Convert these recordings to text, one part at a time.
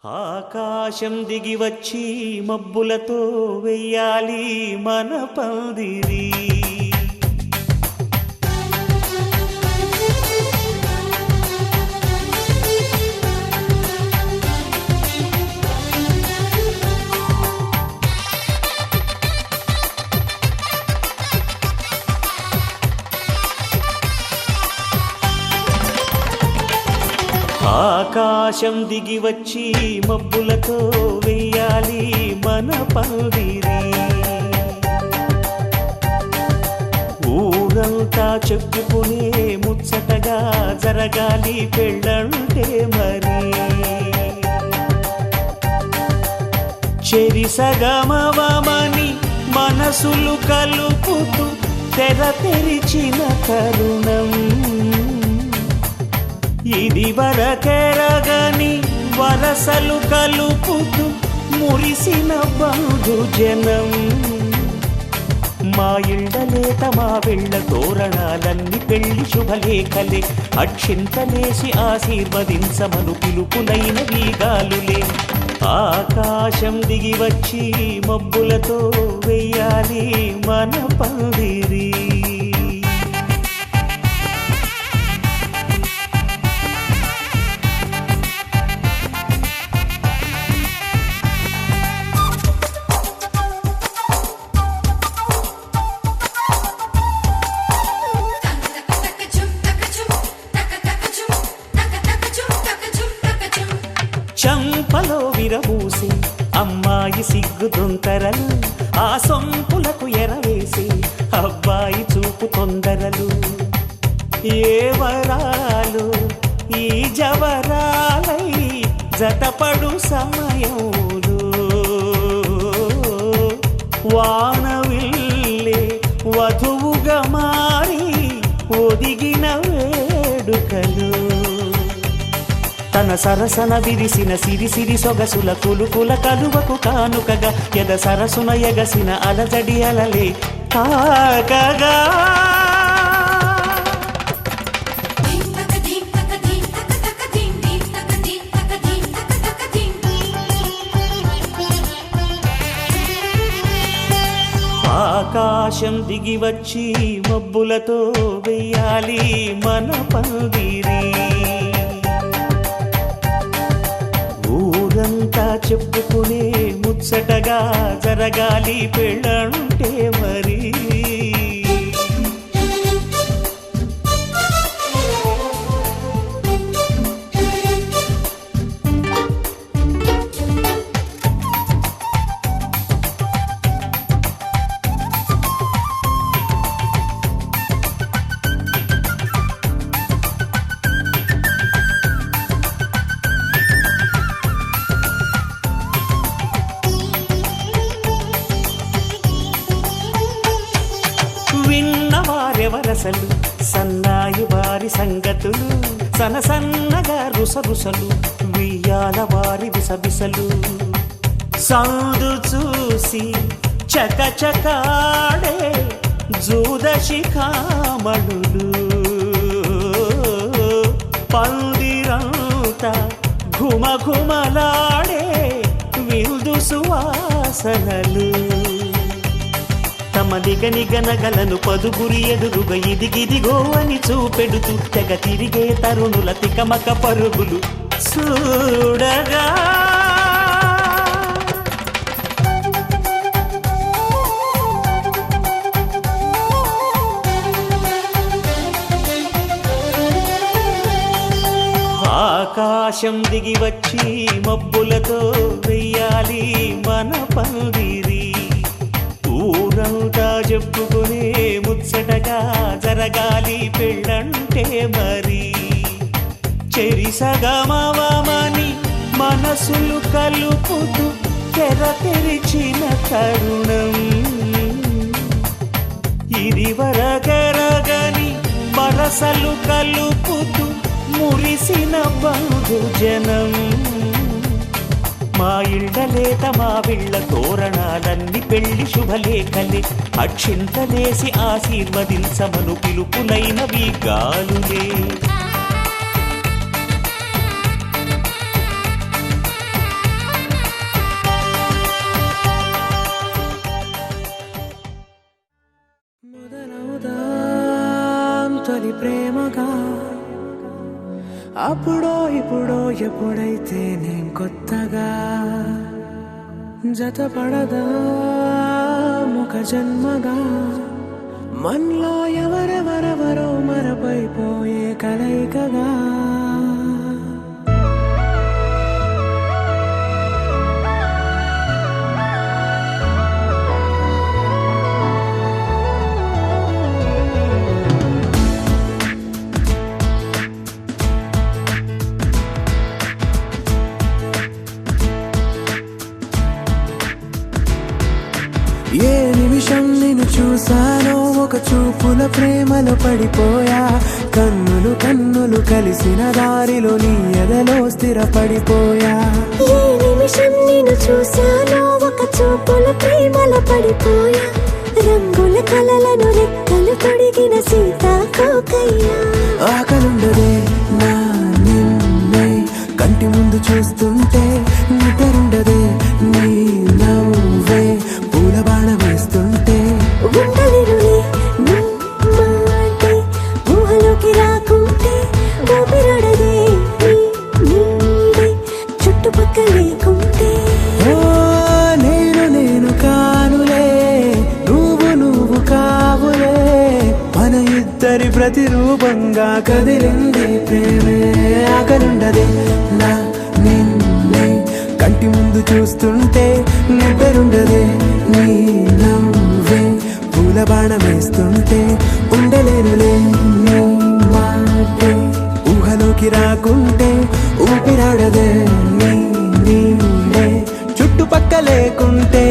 ఆకాశం దిగి వచ్చి మబ్బులతో వెయ్యాలి మన పందిరి. ఆకాశం దిగి వచ్చి మబ్బులతో వెయ్యాలి మన పందిరి. ఊరంతా చెప్పుకునే ముచ్చటగా జరగాలి పెళ్ళంటే మరి. చెరిసగమవమని మనసులు కలుపుతూ తెర తెరిచిన తరుణం ఇది వరకెరగని వరసలు కలుపుతూ మురిసిన బంధుజనం. మా ఇళ్ళలేత మా వెళ్ళ తోరణాలన్నీ పెళ్లి శుభలేఖలే. అక్షింతలేసి ఆశీర్వదించమను పిలుపులైన వీగాలులే. ఆకాశం దిగి వచ్చి మబ్బులతో వెయ్యాలి మన పందిరి. చంపలో విరబూసి అమ్మాయి సిగ్గుదొంతరలు, ఆ సొంపులకు ఎరవేసి అబ్బాయి చూపు తొందరలు. ఏ వరాలు ఈ జవరాలై జతపడు సమయంలో వానవిల్లే వధువుగా మారి ఒదిగిన వేడుకలు. తన సరసన విరిసిన సిరిసిరి సొగసుల కులుకుల కలువకు కానుకగా ఎద సరసున ఎగసిన అలజడి అలలే తాకగా. ఆకాశం దిగి వచ్చి మబ్బులతో వెయ్యాలి మన పందిరి. ఊరంతా చెప్పుకునే ముచ్చటగా జరగాలి పెళ్ళంటే మరి. విన్నవారెవరసలు సన్నాయి వారి సంగతులు, సనసన్నగా రుసరుసలు వియ్యాల వారి విసవిసలు. సందు చూసి చకచకాడే జూదశిఖామణులు, పందిరంతా ఘుమఘుమలాడే విందు సువాసనలు. తమ నిగనిగనగలను పదుగురి ఎదురుగా ఇదిగిదిగో అని చూపెడుతూ తెగ తిరిగే తరుణుల తికమక పరుగులు చూడగా. ఆకాశం దిగి వచ్చి మబ్బులతో వెయ్యాలి మన పందిరి. ఊరంతా చెప్పుకునే ముచ్చటగా జరగాలి పెళ్ళంటే మరి. చెరిసగమవమని మనసులు కలుపుతూ తెర తెరిచిన తరుణం ఇది వరకెరగని వరసలు కలుపుతూ మురిసిన బంధుజనం. మా ఇళ్ళలేత మా వీళ్ళ తోరణాలన్నీ పెళ్లి శుభలేఖలే. అక్షింతలేసి ఆశీర్వదించమను పిలుపులైన వీగాలులే. అప్పుడో ఇప్పుడో ఎప్పుడైతే నేను కొత్తగా జతపడదా ఒక జన్మగా మనలో ఎవరెవరెవరో మరపైపోయే కలయికగా ఏ నిమిషం నిన్ను చూసానో ఒక చూపుల ప్రేమలో పడిపోయా కన్నులు కన్నులు కలిసిన దారిలో నీ ఎదలో స్థిరపడిపోయా ఏ నిమిషం నిన్ను చూసానో ఒక చూపుల ప్రేమలో పడిపోయా రంగుల కలలను రెక్కలు తొడిగిన సీతాకోకయ్యా ఆకలుండదే నా నిన్నే కంటి ముందు చూస్తుంటే నిద్రుండదే నీ నవ్వే పూల బాణ వేస్తుంటే ఉండలేనులే నీ మాటే ఊహలోకి రాకుంటే ఊపిరాడదే నీ నీడే చుట్టుపక్కల లేకుంటే ఓ నేను కానులే నువ్వు కావులే మన ఇద్దరి ప్రతిరూపంగా కదిలింది ప్రేమే ఆకలుండదే నా నిన్నే కంటి ముందు చూస్తుంటే నిద్రుండదే నీ నవ్వే పూల బాణ వేస్తుంటే ఉండలేనులే నీ మాటే ఊహలోకి రాకుంటే ఊపిరాడదే నీ నీడే చుట్టుపక్క లేకుంటే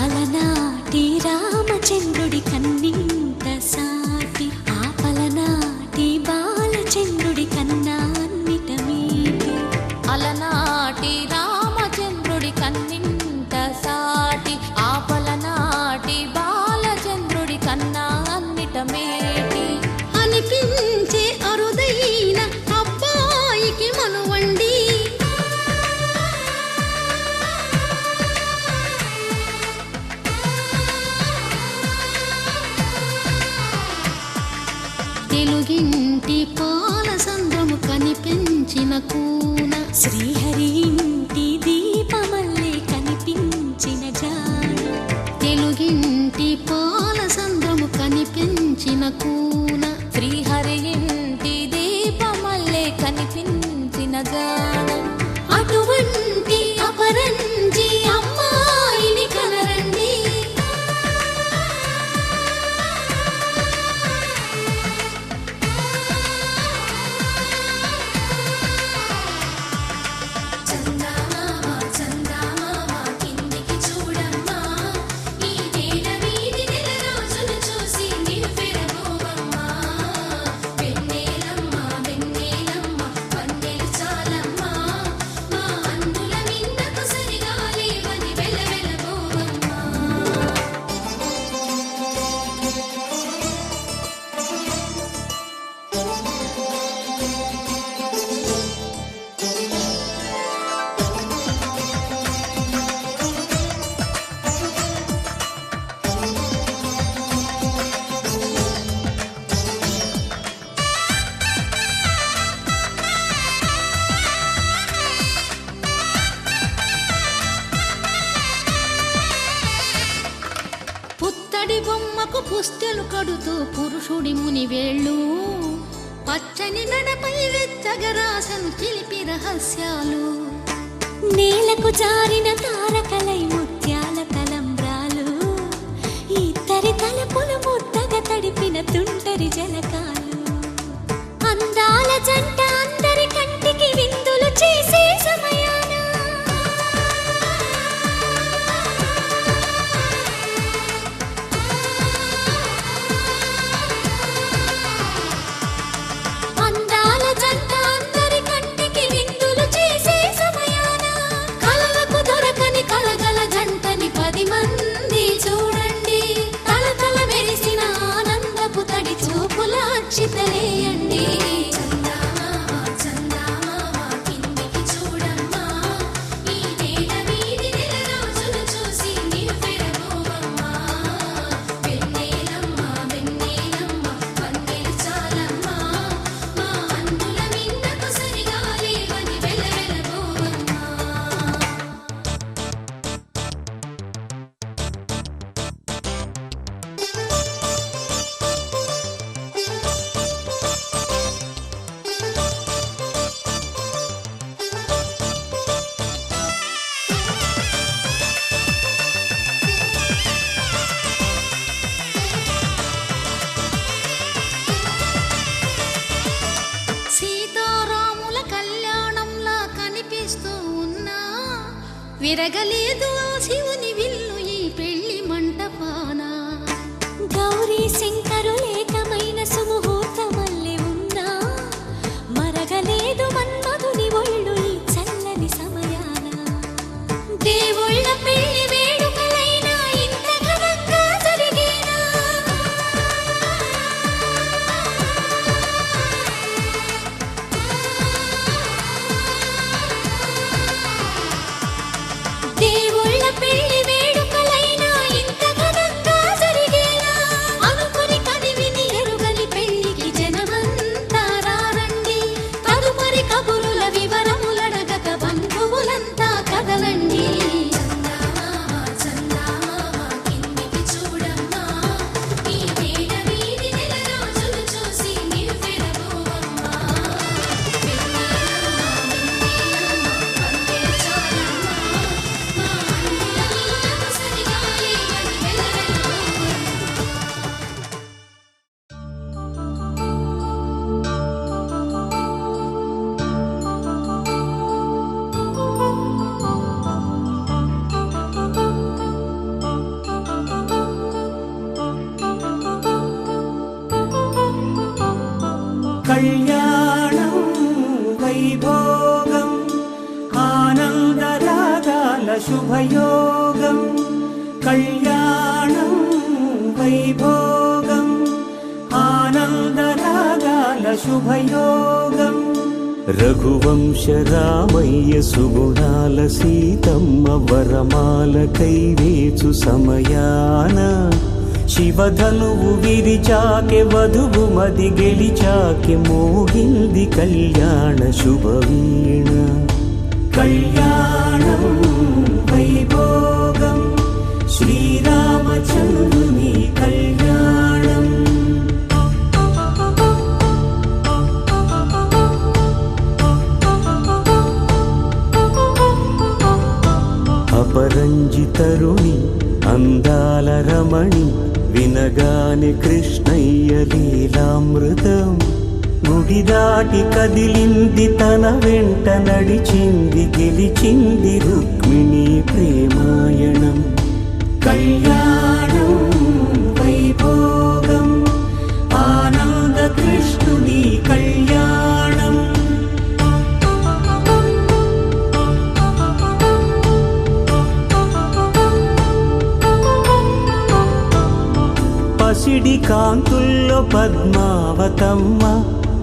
అలనాటి రామచంద్రుడి కన్నింత సాటి ఆపలనాటి బాలచంద్రుడి కన్నా అన్నిట మీటి అలనాటి రామచంద్రుడి కన్నింత సాటి ఆపలనాటి బాలచంద్రుడి కన్నా అన్నిట మేటి అనిపించే అరుదైన అబ్బాయికి మనువండి తెలుగింటి పాల సంద్రము కనిపించిన కూన శ్రీహరి ఇంటి దీపమల్లే కనిపించిన జాడ తెలుగింటి పాల సంద్రము కనిపించిన కూన శ్రీహరి ఇంటి దీపమల్లే కనిపించిన జాడ అటువంటి అపరంజి అమ్మాయిని కనరండి కిందికి చూడమ్మా ఈ నేల వీధి నెల రోజును చూసి నివ్వెరబోవమ్మా వెన్నెలమ్మ వెన్నెలమ్మ వన్నెలు చాలమ్మా మా అందుల మిన్నకు సరిగా లేవని వెలవెలబోవమ్మా పుత్తడి బొమ్మకు పుస్తెలు కడుతూ పురుషుడి ముని వేళ్ళు పచ్చని నడపై వెచ్చగరాసను చిలిపి రహస్యాలు నేలకు జారిన తారకలై ముత్యాల తలంబ్రాలు ఇద్దరి తలపులు ముద్దగా తడిపిన తుంటరి జలకాలు అందాల జంట అందరి కంటికి విందులు చేసే సమయాన కళ్యాణంలా కనిపిస్తూ ఉన్నా విరగలేదు ఆ శివుని విల్లు ఈ పెళ్లి మంటపాన. గౌరీ శంకరులేకమైన సుముహూర్తమల్లె ఉన్నా మరగలేదు మన్మధుని ఒళ్ళు ఈ చల్లని సమయాన. దేవుళ్ళ పెళ్లి వేడుకలైనా ఇంత ఘనంగా జరిగేనా? దేవుళ్ళ పెళ్లి వేడుకలైనా ఇంత ఘనంగా జరిగేనా? అనుకుని కనివిని ఎరుగని పెళ్లికి జనమంతా రారండి. తదుపరి కబురుల వివరములడగక బంధువులంతా కదలండి. చందమామ చందమామ కిందికి చూడమ్మా, ఈ వేడ వీధి నెల రోజులు చూసి నివ్వెరపోవమ్మా. కళ్యాణం వైభోగం ఆనందరాగాల శుభయోగం. కళ్యాణం వైభోగం ఆనందరాగాల శుభయోగం. రఘువంశ రామయ్య సుగుణాల సీతమ్మ వరమాల కైవేచు సమయాన శివధనువు విరిచాకె వధువు మది గెలిచాకె మోగింది కళ్యాణ శుభవీణ. కళ్యాణం వైభోగం శ్రీరామచంద్రుని కళ్యాణం. అపరంజితరుణి అందాల రమణి వినగానే కృష్ణయ్య లీలామృతం. గుడి దాటి కదిలింది తన వెంట నడిచింది గెలిచింది రుక్మిణి ప్రేమాయణం. కళ్యాణం వైభోగం ఆనంద కృష్ణుని కళ్యాణం. పసిడి కాంతుల్లో పద్మావతమ్మ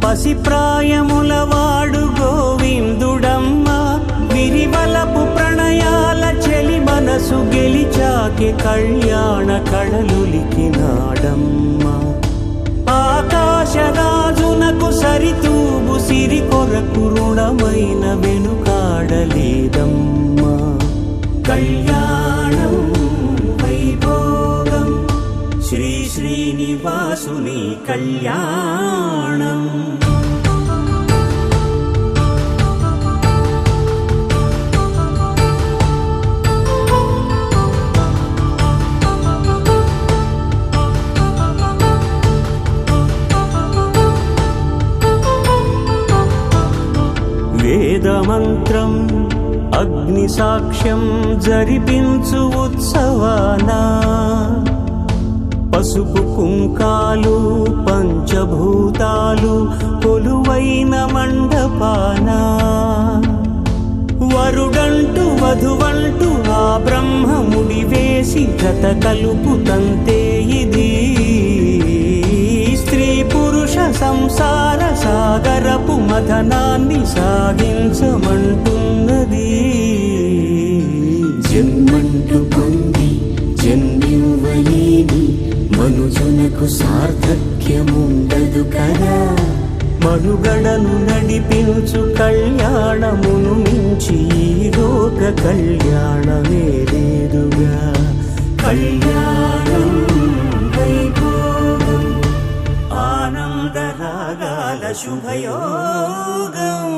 పసిప్రాయముల వాడు గోవిందుడమ్మ. విరివలపు ప్రణయాల చెలి మనసు గెలిచాకె కళ్యాణ కళలులికినాడమ్మ. ఆకాశరాజునకు సరితూబు సిరి కొరకు రుణమైన వెనుకాడలేదమ్మా. కళ్యాణం వైభోగం శ్రీ శ్రీనివాసుని కళ్యాణం. వేదమంత్రం అగ్ని సాక్ష్యం జరిపించు ఉత్సవానా. పసుపు కుంకాలు పంచభూతాలు కొలువైన మండపాన. వరుడంటూ వధువంటూ ఆ బ్రహ్మముడి వేసి జత కలుపు తంతే ఇది. స్త్రీ పురుష సంసార సాగరపు మథనాన్ని సాగించమంటున్నది. జన్మంటూ పొంది జన్మివ్వలేని మనుజునకు సార్థక్యముండదు కదా. మనుగడను నడిపించు కళ్యాణమును మించి ఈ లోక కళ్యాణమే లేదుగా. కళ్యాణం వైభోగం ఆనందరాగాల శుభయోగం.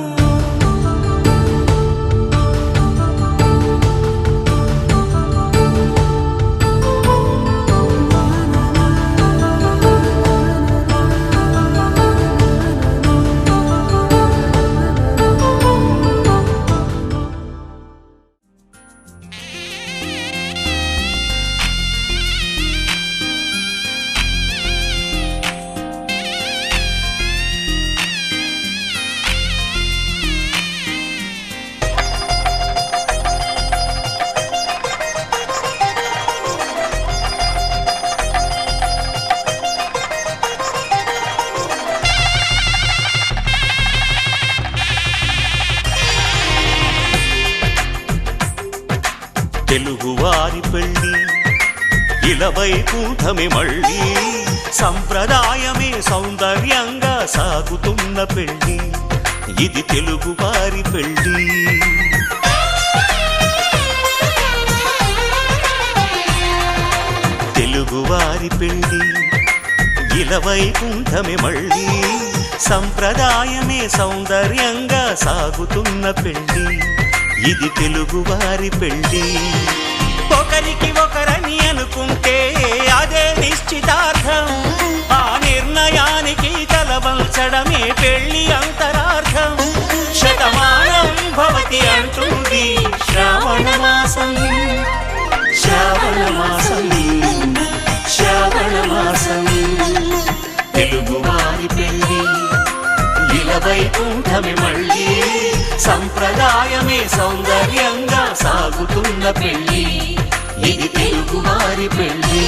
తెలుగువారి పెళ్ళి ఇలవైకుంఠమే మళ్ళీ సంప్రదాయమే సౌందర్యంగా సాగుతున్న పెళ్ళి ఇది తెలుగువారి పెళ్ళి. తెలుగువారి పెళ్ళి ఇలవైకుంఠమే మళ్ళీ సంప్రదాయమే సౌందర్యంగా సాగుతున్న పెళ్ళి ఇది తెలుగువారి పెళ్ళి. ఒకరికి ఒకరని అనుకుంటే అదే నిశ్చితార్థం, ఆ నిర్ణయానికి తలవంచడమే పెళ్ళి అంతరార్థం. శతమానం భవతి అంటుంది శ్రావణ మాసం, శ్రావణ మాసం, శ్రావణ మాసం. తెలుగువారి పెళ్ళి ఇలవైకుంఠమే మళ్ళీ సంప్రదాయమే సౌందర్యంగా సాగుతున్న పెళ్ళి ఇది తెలుగువారి పెళ్ళి.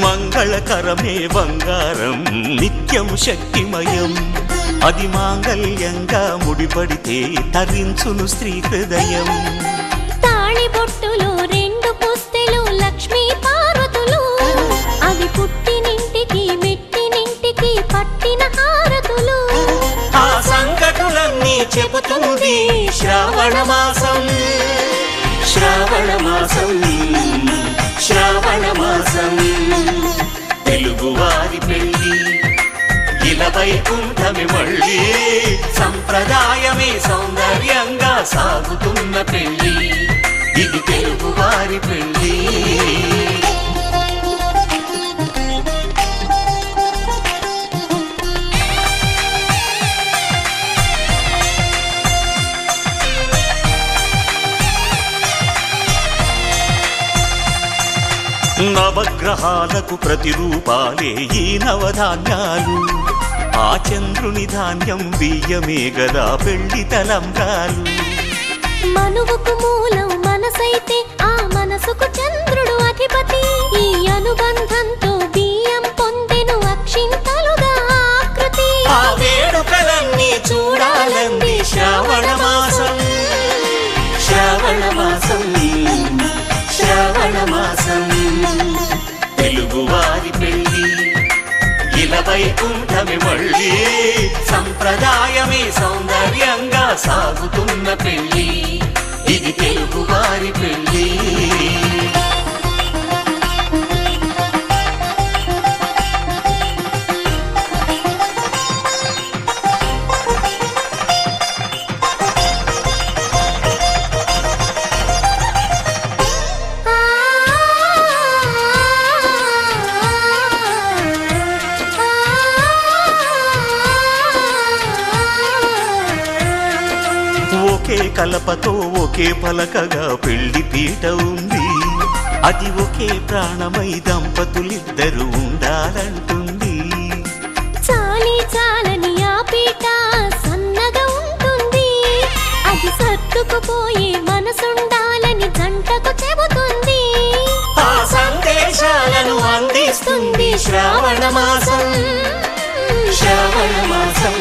మంగళకరమే బంగారం నిత్యం శక్తిమయం, అది మాంగళ్యంగా ముడిపడితే తరించును స్త్రీ హృదయం. తాళి బొట్టులో రెండు పుస్తెలు లక్ష్మీ పార్వతులు, అవి పుట్టినింటికి మెట్టినింటికి పట్టిన హారతులు. ఆ సంగతులన్నీ చెబుతుంది శ్రావణ మాసం, శ్రావణ మాసం, శ్రావణ మాసం. తెలుగువారి పెళ్ళి ఇలవైకుంఠమే మళ్ళీ సంప్రదాయమే సౌందర్యంగా సాగుతున్న పెళ్ళి ఇది తెలుగువారి పెళ్ళి. నవగ్రహాలకు ప్రతిరూపాలే ఈ నవధాన్యాలు, ఆ చంద్రుని ధాన్యం బియ్యమే గదా పెళ్లి తలంబ్రాలు. మనువుకు మూలం మనసైతే ఆ మనసుకు చంద్రుడు అధిపతి, ఈ అనుబంధంతో బియ్యం పొందెను అక్షింతలుగా ఆకృతి. ఆ వేడుకలన్నీ చూడాలంది శ్రావణ మాసం, శ్రావణ మాసం, శ్రావణ మాసం. తెలుగువారి పెళ్ళి ఇలవైకుంఠమే మళ్ళీ సంప్రదాయమే సౌందర్యంగా సాగుతున్న పెళ్ళి ఇది తెలుగువారి పెళ్ళి. ఒకే కలపతో ఒకే పలకగా పెళ్లి పీట ఉంది, అది ఒకే ప్రాణమై దంపతులిద్దరూ ఉండాలంటుంది. చాలి చాలని ఆ పీట సన్నగా ఉంటుంది, అది సర్దుకుపోయే మనసుండాలని జంటకు చెబుతుంది. ఆ సందేశాలను అందిస్తుంది శ్రావణ మాసం, శ్రావణ మాసం,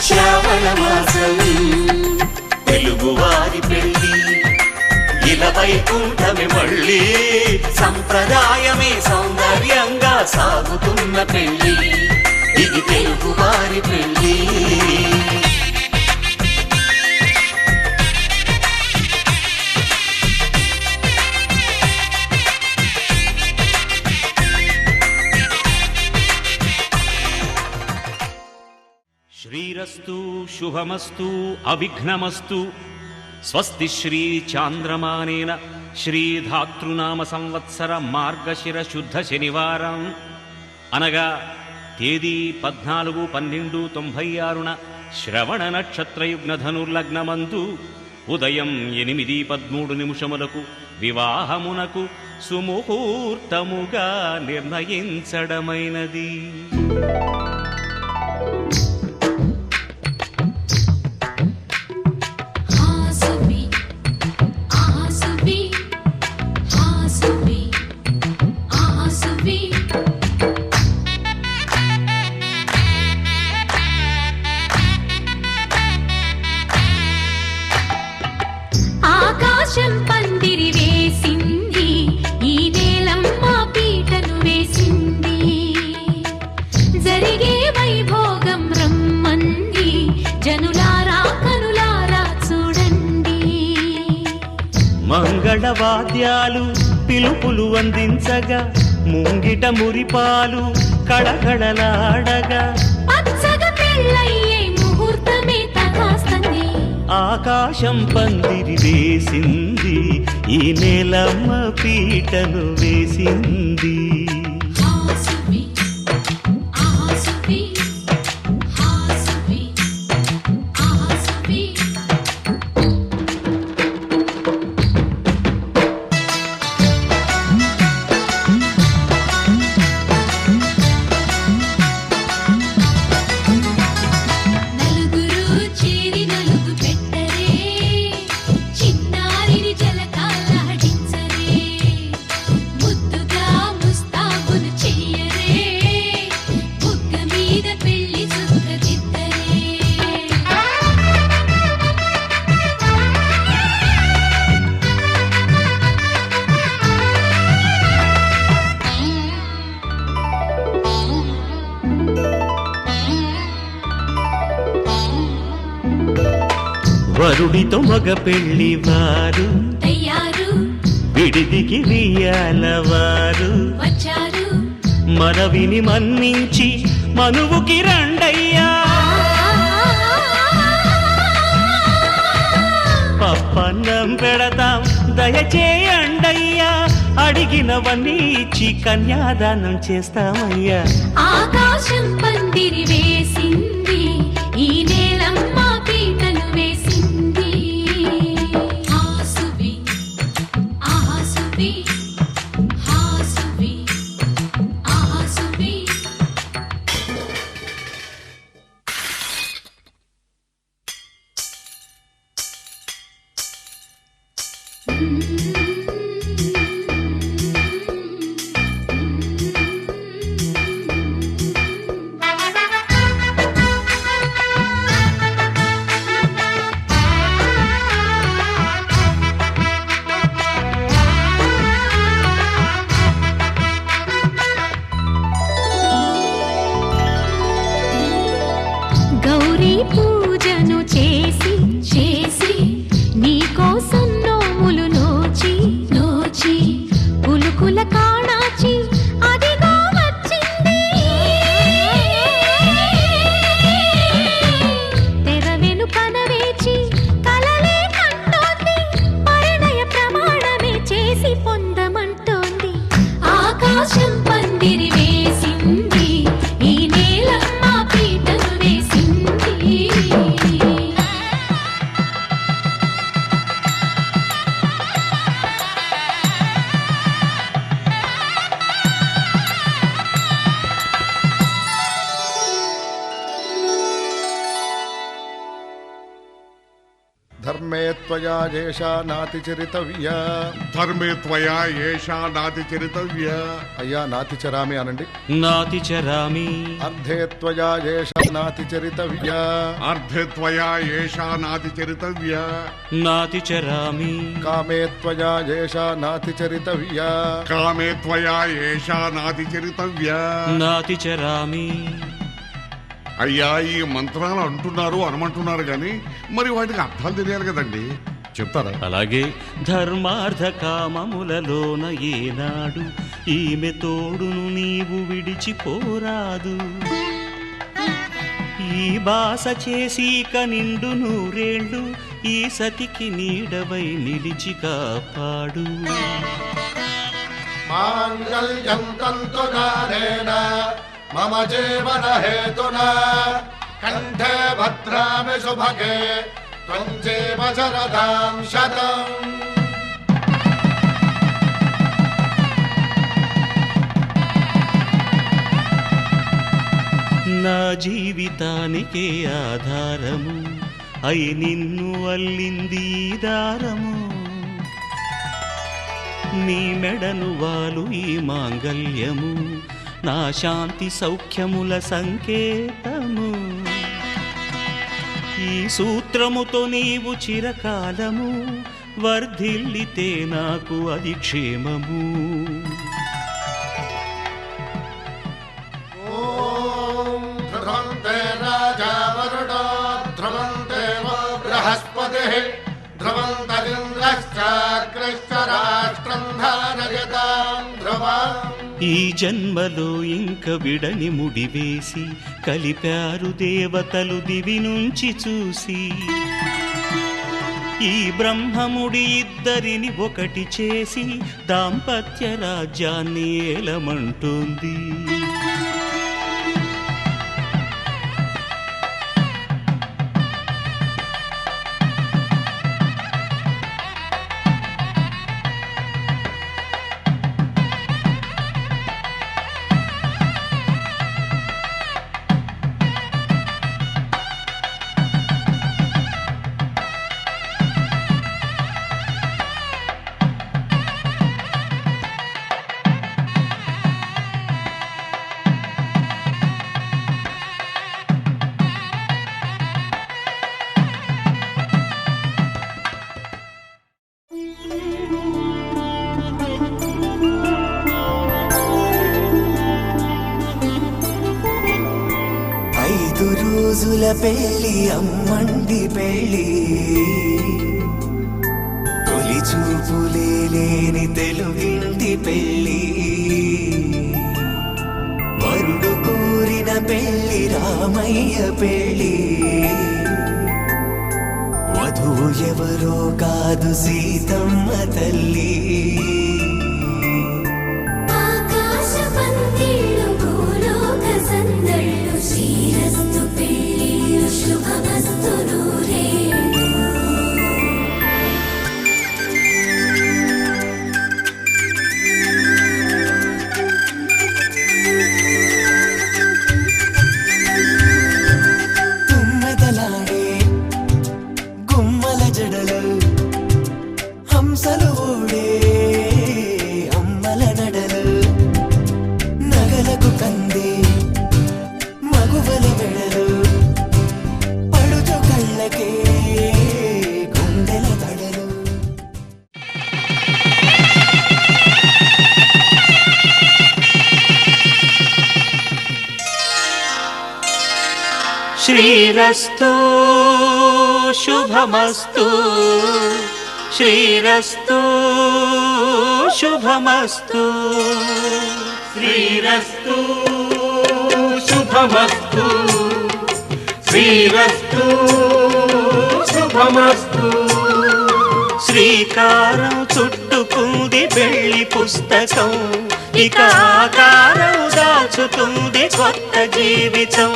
శ్రావణ మాసం. తెలుగువారి పెళ్ళి ఇలవైకుంఠమే మళ్ళీ సంప్రదాయమే సౌందర్యంగా సాగుతున్న పెళ్ళి ఇది తెలుగువారి పెళ్ళి. శ్రీరస్తు శుభమస్తు అవిఘ్నమస్తు. స్వస్తి శ్రీ చాంద్రమానేన శ్రీధాతృనామ సంవత్సర మార్గశిర శుద్ధ శనివారం అనగా తేదీ 14/12/96 శ్రవణ నక్షత్రయుగ్న ధనుర్లగ్నమందు ఉదయం 8:13 వివాహమునకు సుముహూర్తముగా నిర్ణయించడమైనది. ఆకాశం పందిరి వేసింది, ఈ నేలమ్మ పీటను వేసింది, జరిగే వైభోగం రమ్మంది, జనులారా కనులారా చూడండి. మంగళవాద్యాలు పిలుపులు అందించగా, ముంగిట మురిపాలు కళకళలాడగా, పచ్చగా పెళ్ళయ్యే ముహూర్తమే తగాస్తుంది. ఆకాశం పందిరి వేసింది, ఈ నేలమ్మ పీటను వేసింది. వరుడితో మగ పెళ్లి వారు తయారు, విడిదికి వియ్యాలవారు వచ్చారు, మనవిని మన్నించి మనువుకి రండయ్యా. పప్పన్నం పెడతాం దయచేయండయ్యా, అడిగినవన్నీ ఇచ్చి కన్యాదానం చేస్తామయ్యా. ఆకాశం పందిరి వేసింది, ఈ నేలమ్మ పీటను వేసింది. హాసువి ఆసువి హాసువి ఆసువి. గౌరీ పూజను చేసి చేసి, నీకోసం నోములు నోచి నోచి, పులుకుల కాణాచి అదిగో వచ్చింది. తెర వెనుకన వేచి కలలే కంటోంది, పరిణయ ప్రమాణమే చేసి పొందమంటోంది. ఆకాశం పందిరి వేసింది, ఈ నేలమ్మ పీటను వేసింది. ధర్మే త్వయా ఏషా నాతి చరితవ్య. ధర్మే త్వయా ఏషా నాతి చరితవ్య. అయ్యా నాతి చరామి అనండి. నాతి చరామి. అర్ధే త్వయా ఏషా నాతి చరితవ్య. అర్ధే త్వయా ఏషా నాతి చరితవ్య. నాతి చరామి. కామే త్వయా ఏషా నాతి చరితవ్య. కామే త్వయా ఏషా నాతి చరితవ్య. నాతి చరామి. అయ్యా ఈ మంత్రాలు అంటున్నారు అనమంటున్నారు గాని మరి వాటికి అర్థాలు తెలియాలి కదండి, చెప్తారా? అలాగే ధర్మార్థ కామములలోన ఏనాడు ఈమె తోడును నీవు విడిచిపోరాదు. ఈ బాస చేసి నిండు నూరేళ్ళు ఈ సతికి నీడవై నిలిచి కాపాడు. మాంగళ్యం తంతునానేన మమ జీవన హేతునా కంఠే భద్రామి శుభగే త్వంచేవ శరదాం శతం. నా జీవితానికే ఆధారము అయి నిన్ను అల్లింది ఈ దారము. నీ మెడను వాలు ఈ మాంగల్యము నా శాంతి సౌఖ్యముల సంకేతము. ఈ సూత్రముతో నీవు చిరకాలము వర్ధిల్లితే నాకు అది క్షేమము. ఓం ధ్రువంతే రాజా వరుణో ధ్రువంతే వో బృహస్పతిః ధ్రువంతరింద్రశ్చాగ్రశ్చ రాష్ట్రం ధారయతాం ధ్రువం. ఈ జన్మలో ఇంక విడని ముడివేసి కలిపారు దేవతలు దివి నుంచి చూసి. ఈ బ్రహ్మముడి ఇద్దరిని ఒకటి చేసి దాంపత్య రాజ్యాన్ని ఏలమంటోంది. రోజుల పెళ్ళి అమ్మండి పెళ్ళి, తొలి చూపులే లేని తెలుగింటి పెళ్ళి, వరుడు కోరిన పెళ్ళి రామయ్య పెళ్ళి, వధువు ఎవరో కాదు సీతమ్మ తల్లి. హంసలు ఓడే అమ్మల నడలు, నగలకు కంది మగువల మెడలు, పడుచు కళ్ళకే గుండెల తడలు. శ్రీరస్తు శుభమస్తు, శ్రీరస్తు శుభమస్తు, శ్రీరస్తు శుభమస్తు, శ్రీరస్తు శుభమస్తు. శ్రీకారం చుట్టుకుంది పెళ్లి పుస్తకం, ఇక ఆకారం దాచుతుంది కొత్త జీవితం.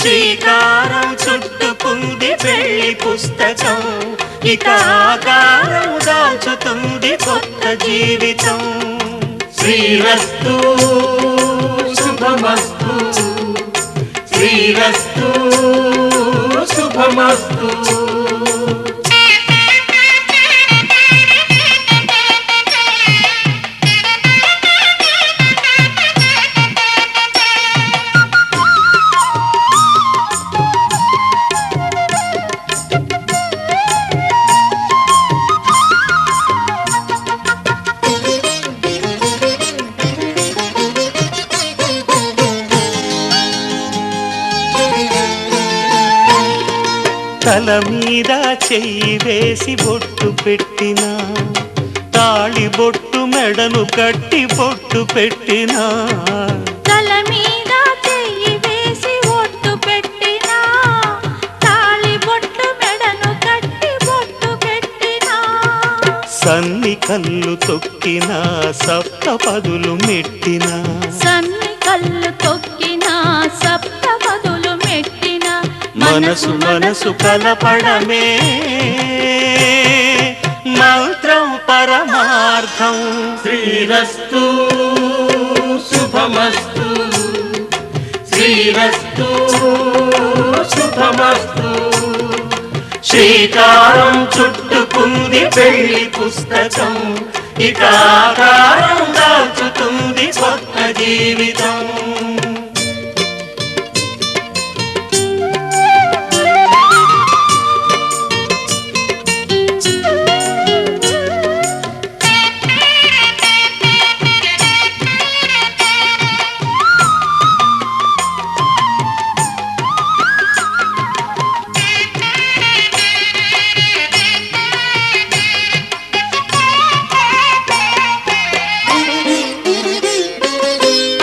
శ్రీకారం చుట్టుకుంది పెళ్లి పుస్తకం, ఇక ఆకారం దాచుతుంది కొత్త జీవితం. శ్రీరస్తు శుభమస్తు, శ్రీరస్తు శుభమస్తు. తల మీద చెయ్యి వేసి బొట్టు పెట్టినా, తాళి బొట్టు మెడను కట్టి బొట్టు పెట్టినా, తల మీద చెయ్యి వేసి బొట్టు పెట్టినా, తాళి బొట్టు మెడను కట్టి బొట్టు పెట్టినా, సన్ని కళ్ళు తొక్కినా సప్తపదులు మెట్టినా, సన్ని కళ్ళు తొక్కినా సప్తపదులు మెట్టినా, మనసు మనసు కలపడమే మంత్రం పరమార్థం. శ్రీరస్తు శుభమస్తు, శ్రీరస్తు శుభమస్తు. శ్రీకారం చుట్టుకుంది పెళ్లి పుస్తకం, ఇక ఆకారం దాల్చుతుంది కొత్త జీవితం.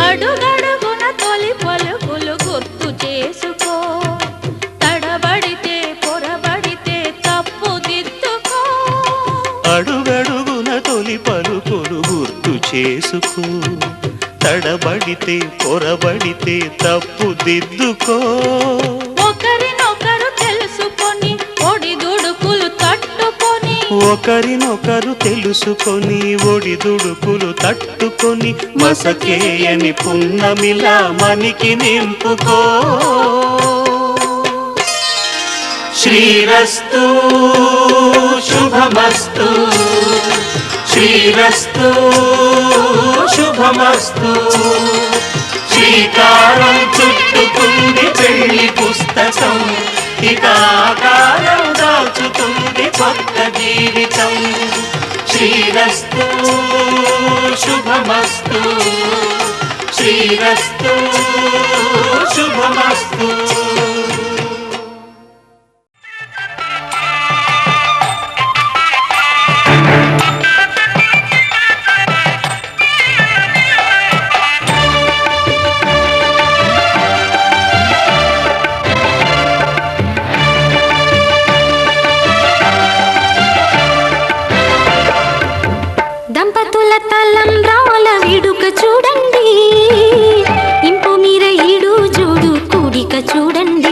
అడుగడుగున తొలి పలుకులు గుర్తు చేసుకో, తడబడితే పొరబడితే తప్పు దిద్దుకో. అడుగడుగున తొలి పలుకులు గుర్తు చేసుకో, తడబడితే పొరబడితే తప్పు దిద్దుకో. ఒకరినొకరు తెలుసుకొని ఒడిదుడుకులు తట్టుకొని, ఒకరినొకరు తెలుసుకొని ఒడిదుడుకులు తట్టుకొని మసకేయని పున్నమిలా మనికి నింపుకో. శ్రీరస్తు శుభమస్తు, శ్రీరస్తు శుభమస్తు. శ్రీకారం చుట్టుకుంది పెళ్లి పుస్తకం, ఇక ఆకారం దాల్చుతుంది కొత్త జీవితం. శ్రీరస్తు శుభమస్తు, శ్రీరస్తు శుభమస్తు. దంపతుల తలంబ్రాల విడుక చూడండి, ఇంపు మీర ఈడు జోడు కూడిక చూడండి.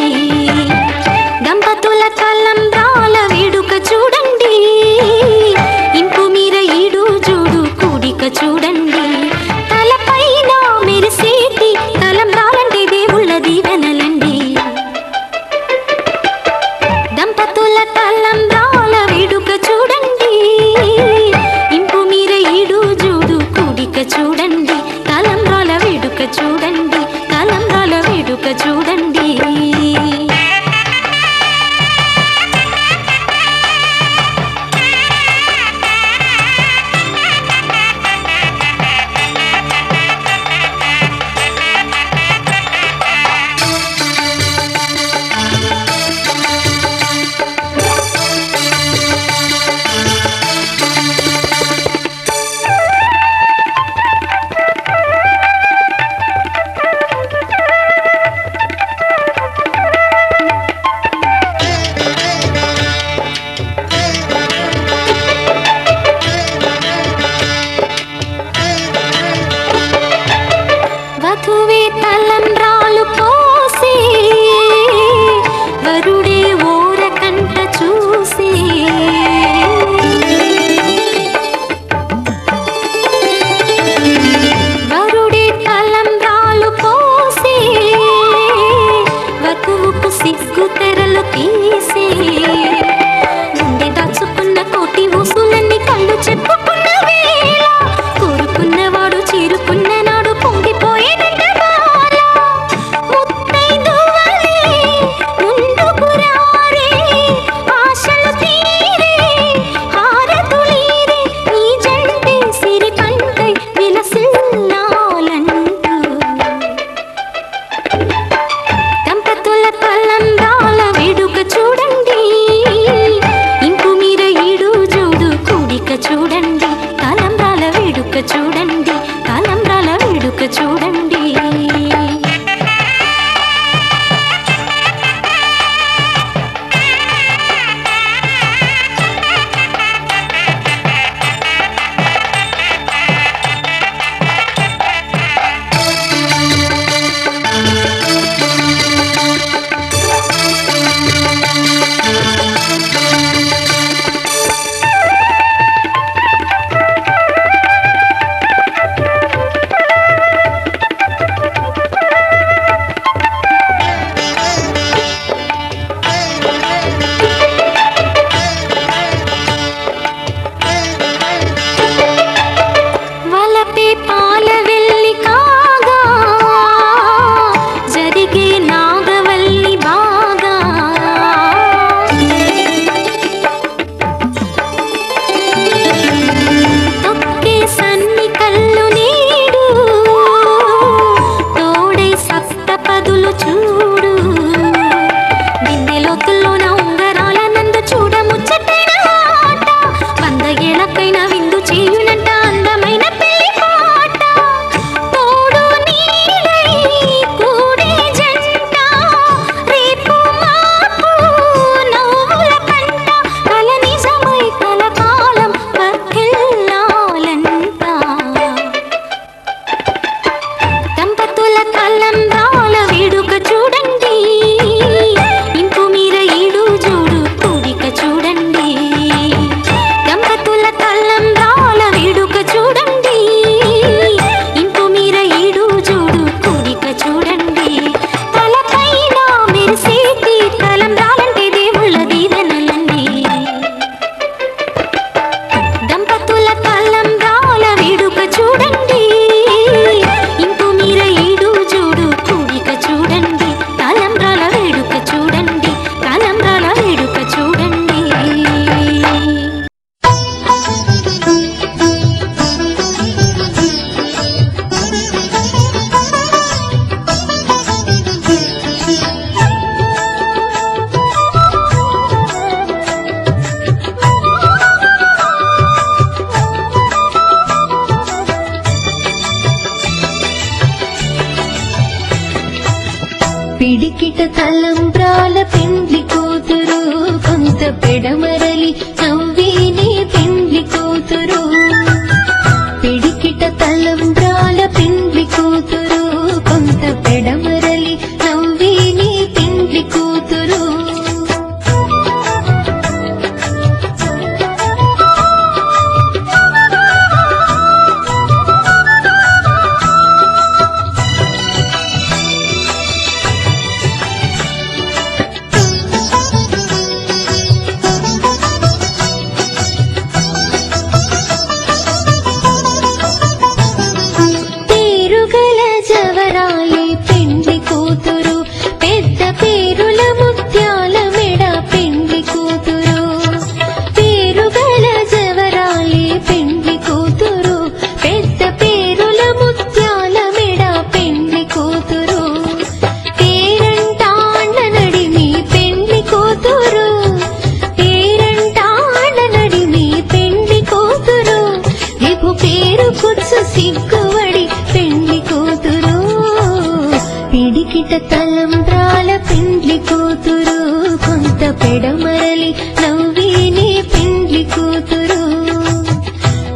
పెడమరలి నవ్విని పిండ్లి కూతురు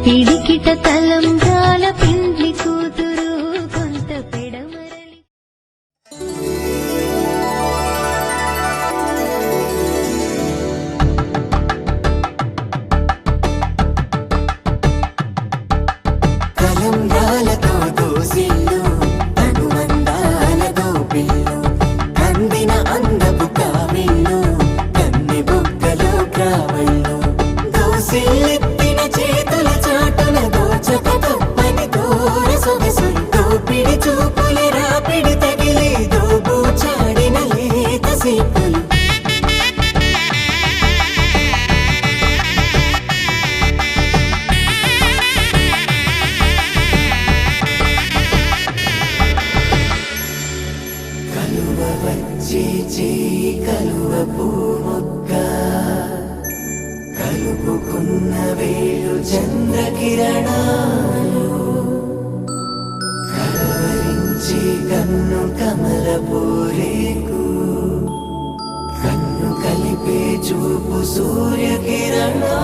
పిడికిట తలంబ్రాల పిండ్లి కూతురు కొంత పెడమరలి. కలంబ్రాలతో దోసిళ్ళు అనుమందాలతో పిల్లు అందిన అందపు కావిళ్ళు కన్నె బుగ్గలో గ్రావళ్ళు దోసిళ్ళెత్తిన చేతుల చాటున దోచక తప్పని దూర సొగసుంటూ పిడి చూపులి రాపిడి తగిలి దోబూచాడిన లేత సీపులు కలువ వచ్చే చేయి కలువ పూమొక్క కలుపుకున్న వేళ్ళు చంద్రకిరణాలు కలవరించే కన్ను కమల పూరేకు కన్ను కలిపే చూపు సూర్యకిరణాలు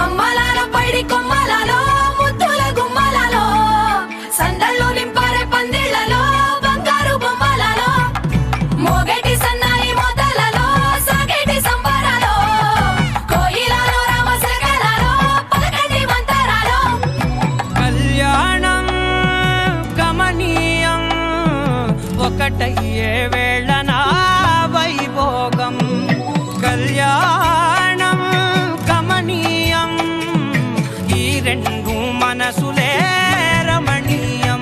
అమ్మలాలో పైడి కొమ్మలలో ముద్దుల గుమ్మలలో సందళ్ళు నింపారే పందిళ్లలో బంగారు బొమ్మలలో మోగేటి సన్నాయి మోతలలో సాగేటి సంబరాలో కోయిలలో రామసగలలో పలకండి మంతరాలో కళ్యాణం గమనీయం ఒకటయ్యే వేళనా వైభోగం కళ్యాణం గమనీయం ఈ రెండు మనసులే రమణీయం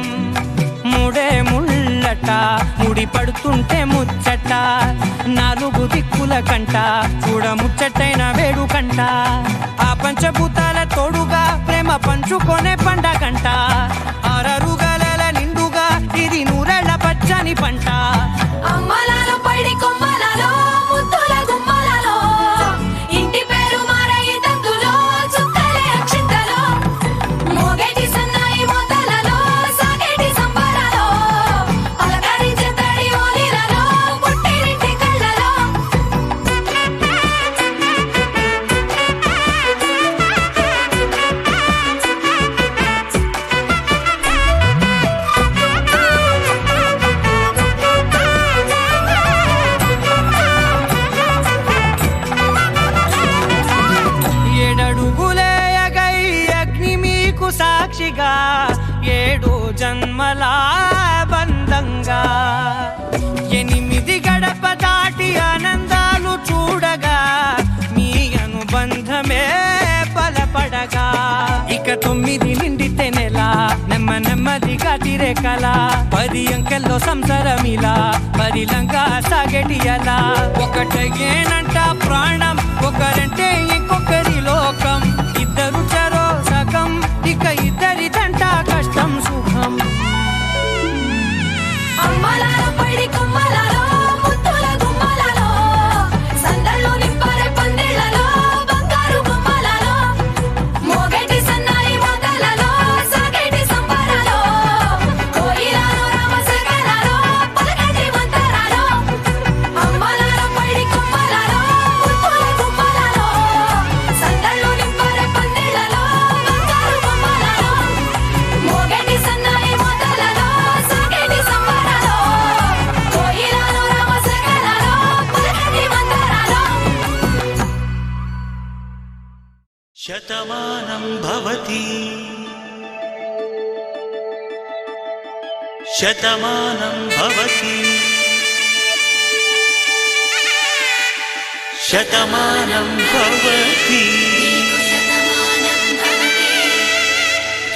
ముడే ముళ్ళట ముడి పడుతుంటే ముచ్చట నాలుగు దిక్కుల కంట చూడ ముచ్చటైన వేడుకంట ఆ పంచభూతాల తోడుగా ప్రేమ పంచుకొనే పండగంట ఆరరుగల నిండుగా ఇది నూరెళ్ళ పచ్చని పంట అమ్మలాలో పైడి కొమ్మలలో ముద్దుల గుమ్మలలో ఇంటి పేరు మారయి తందులో చుక్కలే అక్షింతలో మోగేటి సన్నాయి మోతలలో సాగేటి సంబరాలో అలకరించే తడి ఓలిలలో పుట్టినింటి కళ్ళలో ఏడడుగులేయగై అగ్ని మీకు సాక్షిగా ఏడు జన్మల బంధంగా 8 గడప దాటి ఆనందాలు చూడగా మీ అనుబంధమే బలపడగా ఇక 9 నిండితే నెల నెమ్మదిగా తిరే కల 10 అంకెల్లో సంసారమిలా పరిలంగా సాగేటి అలా ఒకటేనంట ప్రాణం ఒకరంటే ఇంకొకరి లోకం ఇద్దరు చరో సగం ఇక ఇద్దరిదంట కష్టం సుఖం అమ్మలాలో పైడి కొమ్మలలో ముద్దుల గుమ్మలలో సందళ్ళు నింపారే పందిళ్లలో బంగారు బొమ్మలలో మోగేటి సన్నాయి మోతలలో సాగేటి సంబరాలో కోయిలలో రామసగలలో పలకండి మంతరాలో అమ్మలాలో పైడి కొమ్మలలో ముద్దుల గుమ్మలలో సందళ్ళు నింపారే పందిళ్లలో బంగారు బొమ్మలలో మోగేటి సన్నాయి మోతలలో సాగేటి సంబరాలో కోయిలలో రామసగలలో పలకండి మంతరాలో శతమానం భవతి శతమానం భవతి శతమానం భవతి శతమానం భవతి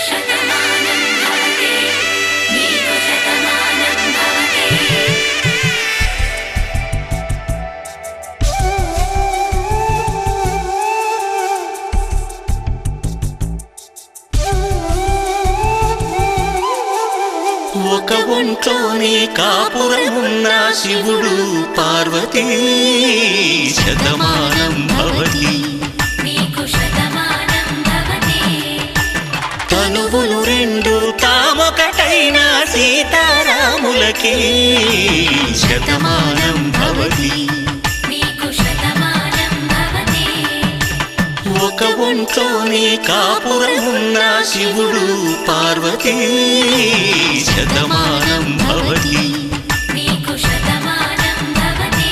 శతమానం భవతి నీకు శతమానం భవతి ఒక ఒంట్లోనే కాపురమున్న శివుడు పార్వతీ శతమానం భవతి నీకు శతమానం భవతి తనువులు రెండు తామొకటైన సీతారాములకి శతమానం భవతి నీకు శతమానం భవతి ఒక ఒంట్లోనే కాపురమున్న శివుడు పార్వతీ శతమానం భవతి నీకు శతమానం భవతి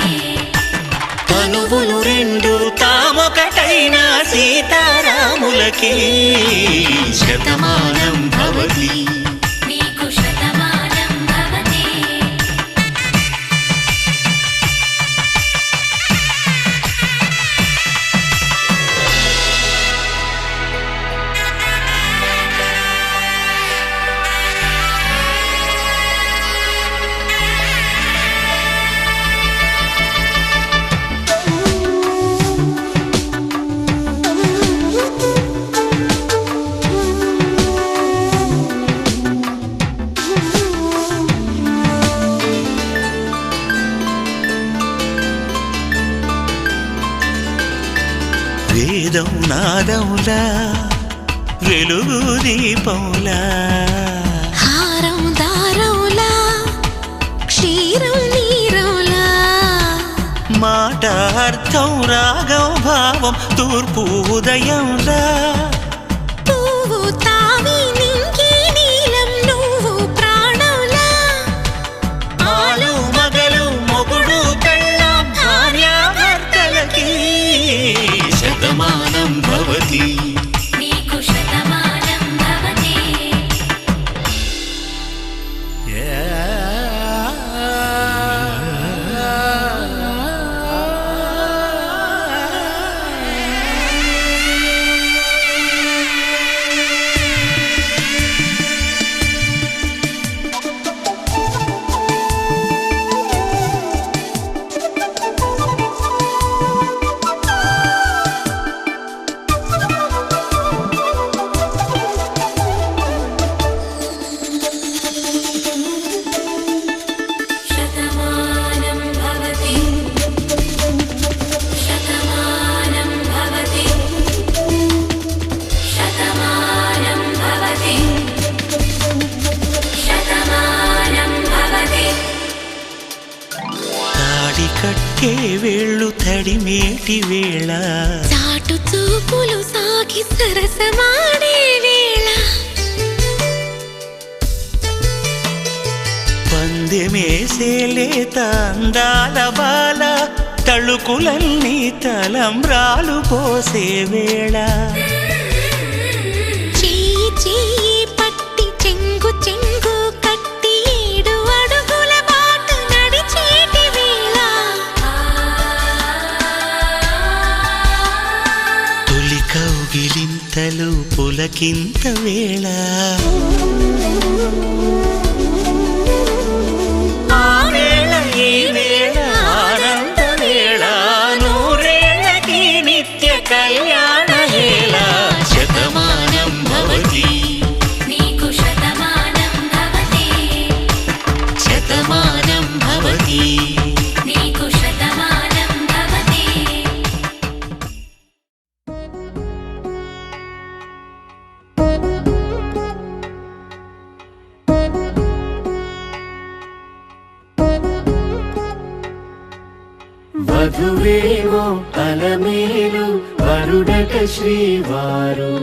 తనువులు రెండు తామొకటైన సీతారాములకి శతమానం భవతి నీకు శతమానం భవతి వేదం నాదములా వెలుగు దీపములా హారం దారవులా క్షీరం నీరవులా మాట అర్థం రాగం భావం తూర్పు ఉదయంలా పువ్వు తావి నింగి నీలం నువ్వు ప్రాణంలా ఆలు మగలు మొగుడు కళ్ళ భార్యాభర్తలకి శతమానం భవతి నీకు శతమానం భవతి శతమానం భవతి శతమానం భవతి శతమానం భవతి శతమానం భవతి తాడి కట్టే వేళ్ళు తడిమేటి వేళ చాటు చూపులు సాగి సరసమాడే వేళ పందెమేసేలేత అందాల బాల తళుకులన్నీ తలంబ్రాలు పోసే వేళ చెయ్యి చెయ్యి పట్టి చెంగు చెంగు కట్టి 7 అడుగుల బాట నడిచేటి వేళ తొలి కౌగిలింతలు పులకింత వేళ ఆ వేళ ఈ వేళ ఆనంద వేళ నూరేళ్ళకి నిత్య కళ్యాణ వేళ శతమానం భవతి నీకు శతమానం భవతి శతమానం భవతి నీకు శతమానం భవతి వధువేమో అలమేలు వరుడట శ్రీవారు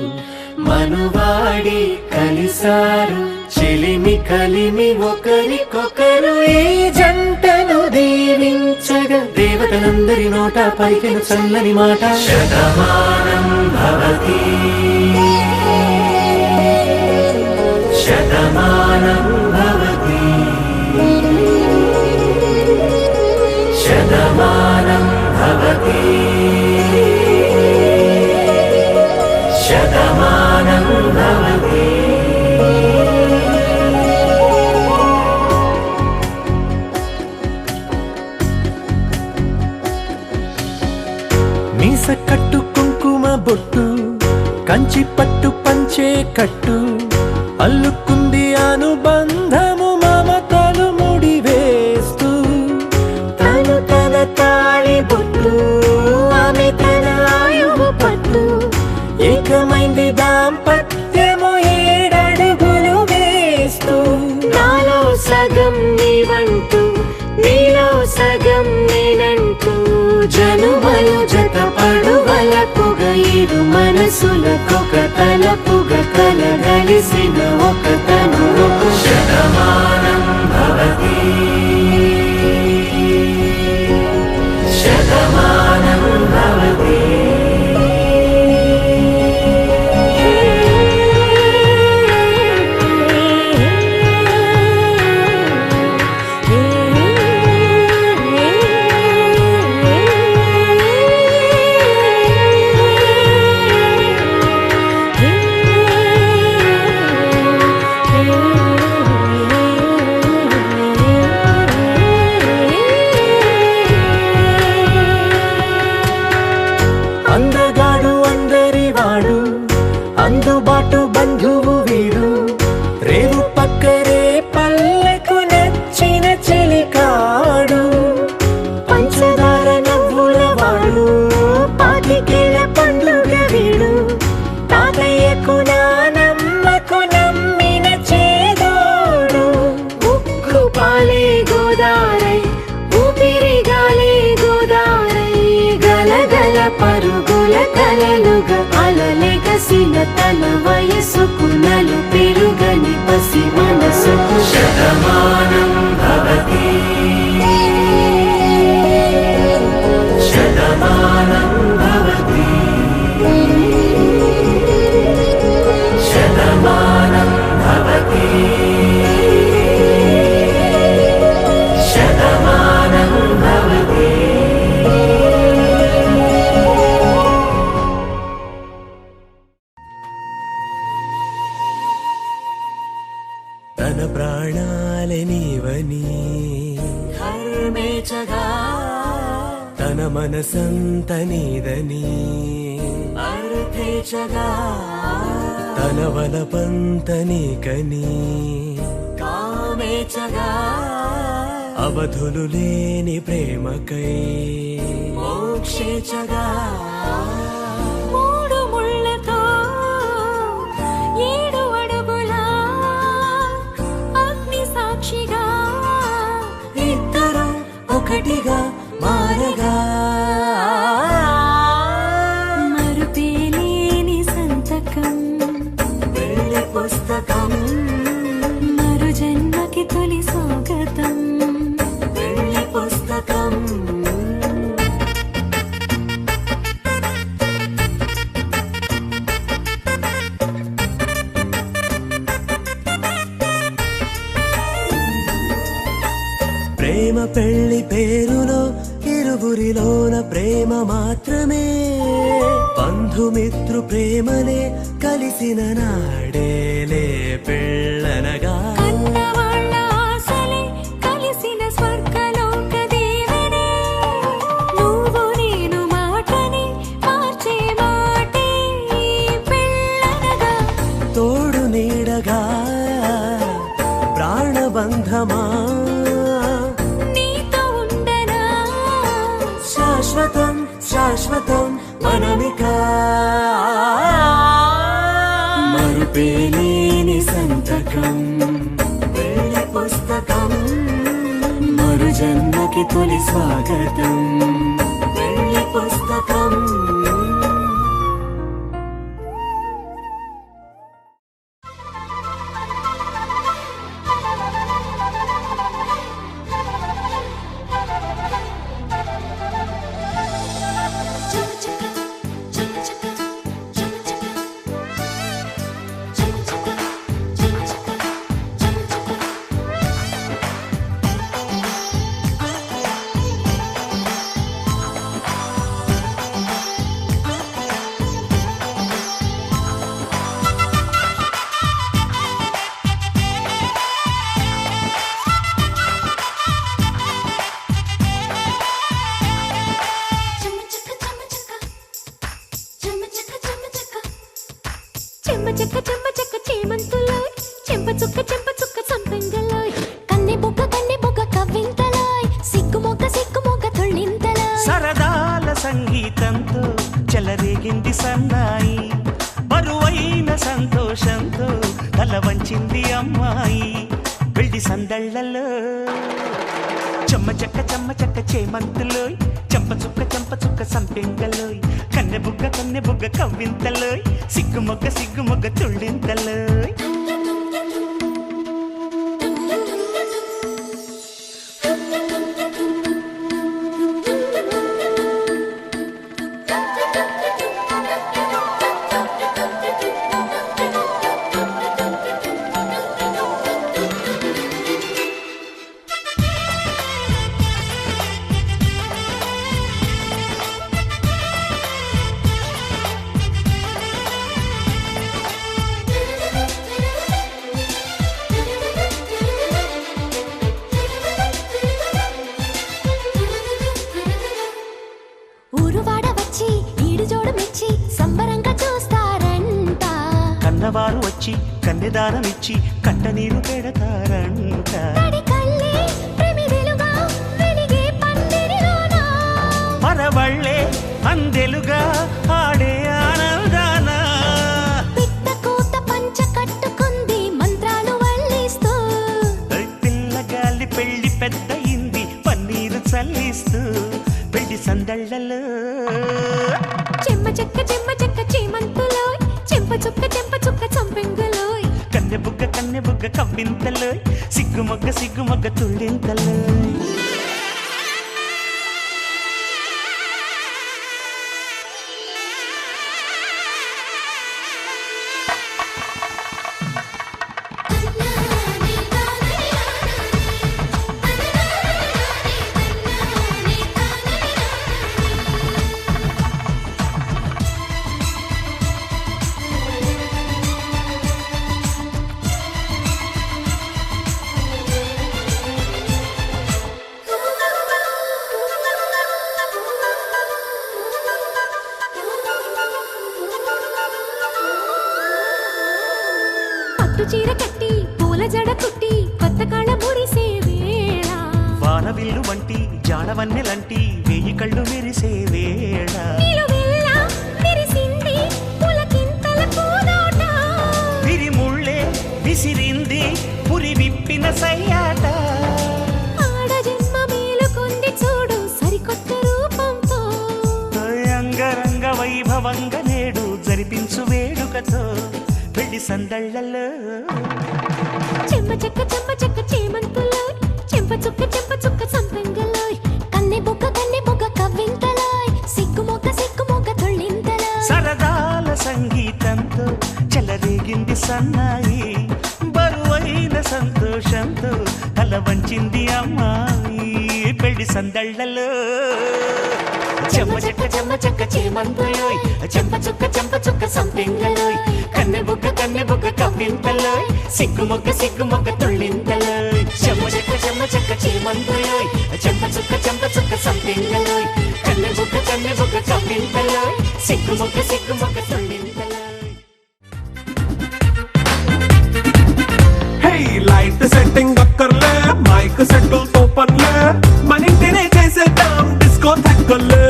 మనువాడి కలిసారు చెలిమి కలిమి ఒకరికొకరు ఈ జంటను దీవించగా దేవతలందరి నోట పలికిన చల్లని మాట శతమానం భవతి శతమానం భవతి శతమానం భవతి శతమానం భవతి మీస కట్టు కుంకుమ బొట్టు కంచి పట్టు పంచే కట్టు అల్లుకుంది అనుబంధము మమతలు ముడివేస్తూ తను తన తాళి బొట్టు ఆమె తన ఆయువు పట్టు ఏకమైంది దాంపత్యము 7 అడుగులు వేస్తూ నాలో సగం నీవంటూ నీలో సగం నేనంటూ జనుమలు జతపడువల పొగ ఇరు మనసులకొక తలపుగ కలగలిసిన ఒక తను శతమానం భవతి శతమానం భవతి అందగాడు అందరివాడు అందుబాటు బంధువు వీడు రేవు పక్కరే పల్లెకు నచ్చిన చెలికాడు పంచదార నవ్వుల వాడు పాతికేల పండుగ వీడు తాతయ్యకు నానమ్మకు నమ్మిన చేదోడు ఉక్కు పాలే గోదారై ఊపిరి గాలే గోదారై గలగల పరుగుల కలలుగా అలలెగసిన తన వయసుకు నలు పెరుగని పసి మనసుకు శతమానం భవతి శతమానం భవతి శతమానం భవతి శతమానం భవతి తన ప్రాణాలే నీవని ధర్మేచగా తన మనసంత నీదని అర్థేచగా తన వలపంత నీకని కామేచగా అవధులు లేని ప్రేమకై మోక్షేచగా మూడు ముళ్ళతో 7 అడుగుల అగ్ని సాక్షిగా ఇద్దరు ఒకటిగా మారగా మరుపేలేని సంతకం వెళ్ళి పుస్తకం మరు జన్మకి తొలి స్వాగతం వెళ్ళి పుస్తకం ప్రేమ పెళ్లి పేరులో ఇరువురిలోన ప్రేమ మాత్రమే బంధుమిత్రు ప్రేమలే కలిసిన నాడేలే పెళ్ళనగా కన్నవాళ్ళ ఆశలే కలిసిన స్వర్గలోక దేవనే నువ్వు నేను మాటని మార్చే మాటే పెళ్ళనగా తోడు నీడగా ప్రాణబంధమా నీతో ఉండనా శాశ్వతం శాశ్వతం మనమిక మరుపేలేని సంతకం వెళ్ళి పుస్తకం మరు జన్మకి తొలి స్వాగతం వెళ్ళి పుస్తకం చెమ్మ చెక్క చేమంతులోయ్ చెంప చుక్క సంపెంగలోయ్ కన్నె బుగ్గ కవ్వింతలోయ్ సిగ్గు మొగ్గ తొళ్ళింతలోయ్ సరదాల సంగీతంతో చెలరేగింది సన్నాయి బరువైన సంతోషంతో తల వంచింది అమ్మాయి పెళ్లి సందళ్ళలో చెమ్మ చెక్క చేమంతులోయ్ చెంప చుక్క సంపెంగలోయ్ కన్నె బుగ్గ కవ్వింతలోయ్ సిగ్గు మొగ్గ తుళ్ళింతలోయ్ ఊరువాడ వచ్చి ఈడు జోడు మెచ్చి సంబరంగా చూస్తారంట కన్నవారు వచ్చి కన్నెదానమిచ్చి కంట నీరు పెడతారంట తడి కళ్ళే ప్రేమిదెలుగా వెలిగే పందిరిలోనా పరవళ్ళే అందెలుగా ఆడే ఆనందాన పిట్ట కూత పంచ కట్టుకుంది మంత్రాలు వల్లిస్తూ పిల్లగాలి పెళ్లి పెద్దయింది పన్నీరు చల్లిస్తూ పెళ్లి సందళ్ళలో చెమ్మ చెక్క చేమంతులోయ్ చెంప చుక్క సంపెంగలోయ్ కన్నె బుగ్గ కవ్వింతలోయ్ సిగ్గు మొగ్గ తుళ్ళింతలోయ్ పట్టు చీర కట్టి పూల జడ కుట్టి కొత్త కాళ్ళ మురిసే వేళ వానవిల్లు వంటి జాడవన్నెలంటి వేయి కళ్ళు మెరిసే వేళ నిలువెల్లా విరిసింది పులకింతల పూదోట విరిముళ్ళే విసిరింది పురి విప్పిన సయ్యాట ఆడ జన్మ మేలుకొంది చూడు సరికొత్త రూపంతో అంగరంగ వైభవంగా నేడు జరిపించు వేడుకతో పెళ్లి సందళ్ళలో చెమ్మ చెక్క చేమంతులోయ్ చెంప చుక్క సంపెంగలోయ్ కన్నె బుగ్గ కవ్వింతలోయ్ సిగ్గు మొగ్గ తొళ్ళింతలోయ్ సరదాల సంగీతంతో చెలరేగింది సన్నాయి బరువైన సంతోషంతో తల వంచింది అమ్మాయి పెళ్లి సందళ్ళలో చెమ్మ చెక్క చేమంతులోయ్ చెంప చుక్క సంపెంగలోయ్ కన్నె బుగ్గ కవ్వింతలోయ్ సిగ్గు మొగ్గ తుళ్ళింతలోయ్ చెమ్మ చెక్క చేమంతులోయ్ చెంప చుక్క సంపెంగలోయ్ కన్నె బుగ్గ కవ్వింతలోయ్ సిగ్గు మొగ్గ తుళ్ళింతలోయ్ లైట్ సెట్టింగ్ అక్కర్లే మైక్ సెట్టులతో పనిలే మన ఇంటినే చేసేద్దాం డిస్కో థక్కర్లే